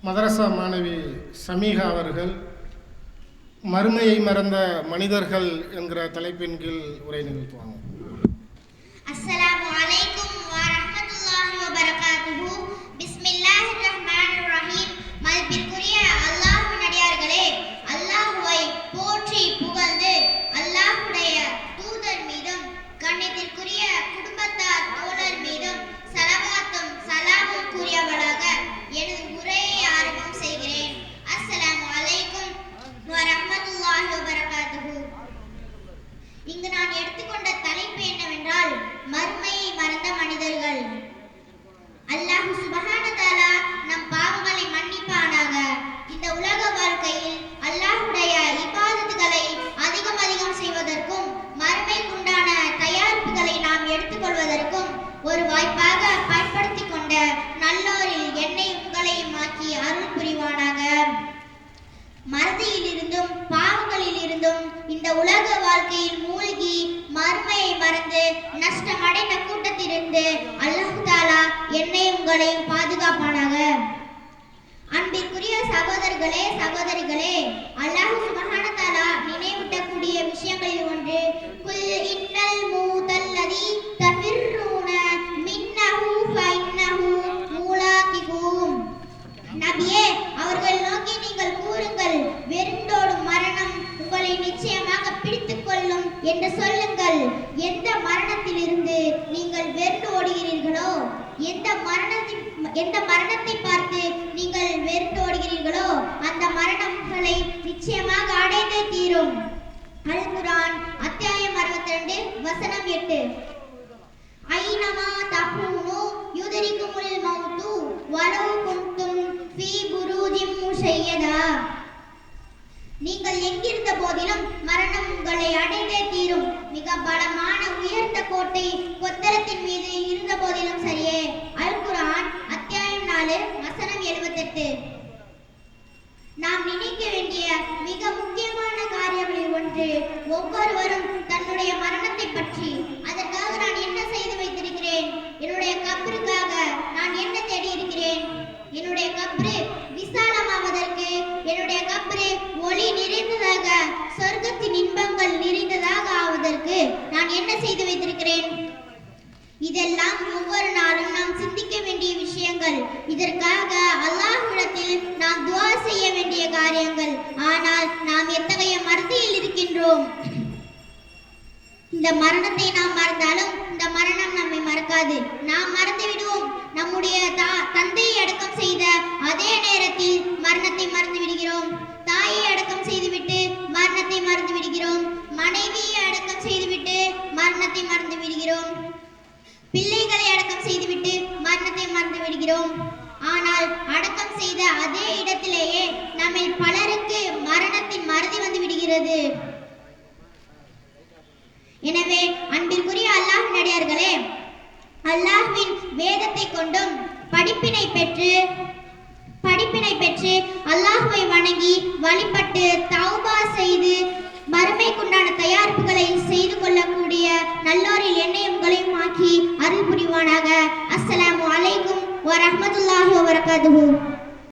மதரசா மாணவி சமீகா அவர்கள் மறுமையை மறந்த மனிதர்கள் என்கிற தலைப்பின் கீழ் உரை நிகழ்த்துவாங்க. அஸ்ஸலாமு அலைக்கும் வரஹ்மத்துல்லாஹி வபரகாத்துஹு. பிஸ்மில்லாஹிர் ரஹ்மானிர் ரஹீம். மதிப்பிற்குரிய அல்லாஹ்வின் அடியார்களே, அல்லாஹ்வை போற்றி புகழ்ந்து அல்லாஹ்வுடைய தூதர் மீதும் கண்ணியத்திற்குரிய குடும்பத்தார் தோழர் மீதும் ஸலவாத்தும் ஸலாமும் கூறியவளாக எனது உரையை ஆரம்பம் செய்கிறேன். அஸ்ஸலாமு அலைக்கும் வரஹ்மத்துல்லாஹி வபரகாத்துஹு. இங்கு நான் எடுத்துக்கொண்ட தலைப்பு என்னவென்றால் மறுமையை மறந்த மனிதர்கள். அல்லாஹ் சுப்ஹானஹு வ தஆலா நம் பாவங்களை மன்னிப்பானாக. இந்த உலக வாழ்க்கையில் அல்லாஹ்வுடைய இபாதத்துகளை அதிகம் செய்வதற்கும் மறுமைக்குண்டான தயாரிப்புகளை நாம் எடுத்துக்கொள்வதற்கும் ஒரு வாய்ப்பாக பயன்படுத்திக் கொண்ட நல்லோரில் என்னை உங்களையும் ஆக்கி அருள் புரிவானாக. மறதியிலிருந்தும் பாவங்களில் இருந்தும் இந்த உலக வாழ்க்கையில் மூழ்கி மறுமையை மறந்து நஷ்டமடைந்த கூட்டத்திலிருந்து அல்லாஹ் தஆலா என்னை உங்களையும் பாதுகாப்பானாக. அன்பிற்குரிய சகோதரர்களே சகோதரிகளே, அல்லாஹ் சுப்ஹானஹு வ தஆலா நினைவூட்டக்கூடிய விஷயங்களில் ஒன்று குல் இன்னல் மூதல்லதி தஃபிர்ரூன மின்னஹு ஃபஇன்னஹு முலாகிகும். நபியே, அவர்கள் நோக்கி நீங்கள் கூறுங்கள், வெறுண்டோடும் மரணம் உங்களை நிச்சயமாக பிடித்துக் கொள்ளும் என்று சொல்லுங்கள். எந்த மரணத்திலிருந்து நீங்கள் வெறுண்டு ஓடுகிறீர்களோ, எந்த மரணத்தை பார்த்து நீங்கள் வெறுண்டு ஓடுகிறீர்களோ அந்த மரணம் உங்களை நிச்சயமாக அடைந்தே தீரும். அல் குர்ஆன் அத்தியாயம் 62 வசனம் 8. ஐனமா தகுனு யுதரிகுமுல் மௌது வலவ் குன்தும் ஃபீ புரூஜின் முஷையதா. நீங்கள் எங்கிருந்த போதிலும் மரணம் உங்களை அடைந்தே தீரும். மிக பலமான உயர்ந்த கோட்டை கொத்தளத்தின் மீது இருந்த போதிலும் சரியே. அல் குர்ஆன் அத்தியாயம் 4 வசனம் 78. நாம் நினைக்க வேண்டிய மிக முக்கியமான காரியங்களில் ஒன்று ஒவ்வொருவரும் தன்னுடைய மரணத்தை பற்றி. அதற்காக நான் என்ன செய்து வைத்திருக்கிறேன், என்னுடைய கபருக்காக நான் என்ன தேடி இருக்கிறேன், என்னுடைய கபரு விசாலமாவதற்கு, என்னுடைய கபரு ஒளி நிறைந்ததாக சொர்க்கத்தின் இன்பங்கள் நிறைந்ததாக ஆவதற்கு நான் என்ன செய்து வைத்திருக்கிறேன். இதெல்லாம் ஒவ்வொரு நாளும் நாம் சிந்திக்க வேண்டிய விஷயங்கள். இதற்காக அல்லாஹ்விடத்தில் நாம் துஆ செய்ய வேண்டிய காரியங்கள். ஆனால் நாம் எத்தகைய மறதியில் இருக்கின்றோம். இந்த மரணத்தை நாம் மறந்தாலும் இந்த மரணம் நம்மை மறக்காது. நாம் மறந்து விடுவோம். நம்முடைய தந்தையை அடக்கம் செய்த அதே நேரத்தில் மரணத்தை மறந்து விடுகிறோம். தாயை அடக்கம் செய்துவிட்டு மரணத்தை மறந்து விடுகிறோம். மனைவியை அடக்கம் செய்துவிட்டு மரணத்தை மறந்து விடுகிறோம். பிள்ளைகளை அடக்கம் செய்துவிட்டு மரணத்தை மறந்து விடுகிறோம். ஆனால் அடக்கம் செய்த அதே இடத்திலேயே நம்மில் பலருக்கு மரணத்தின் மறதி வந்து விடுகிறது. எனவே அன்பிற்குரிய அல்லாஹ்வின் அடியார்களே, அல்லாஹ்வின் வேதத்தை கொண்டும் படிப்பினை பெற்று அல்லாஹ்வை வணங்கி வழிபட்டு தௌபா செய்து மறுமைக்குண்டான தயாரிப்புகளை செய்து கொள்ளக்கூடிய நல்லோரில் என்னையும் உங்களையும் ஆக்கி அருள் புரிவானாக. அஸ்ஸலாமு அலைக்கும் வரஹ்மத்துல்லாஹி வபரகாத்துஹு.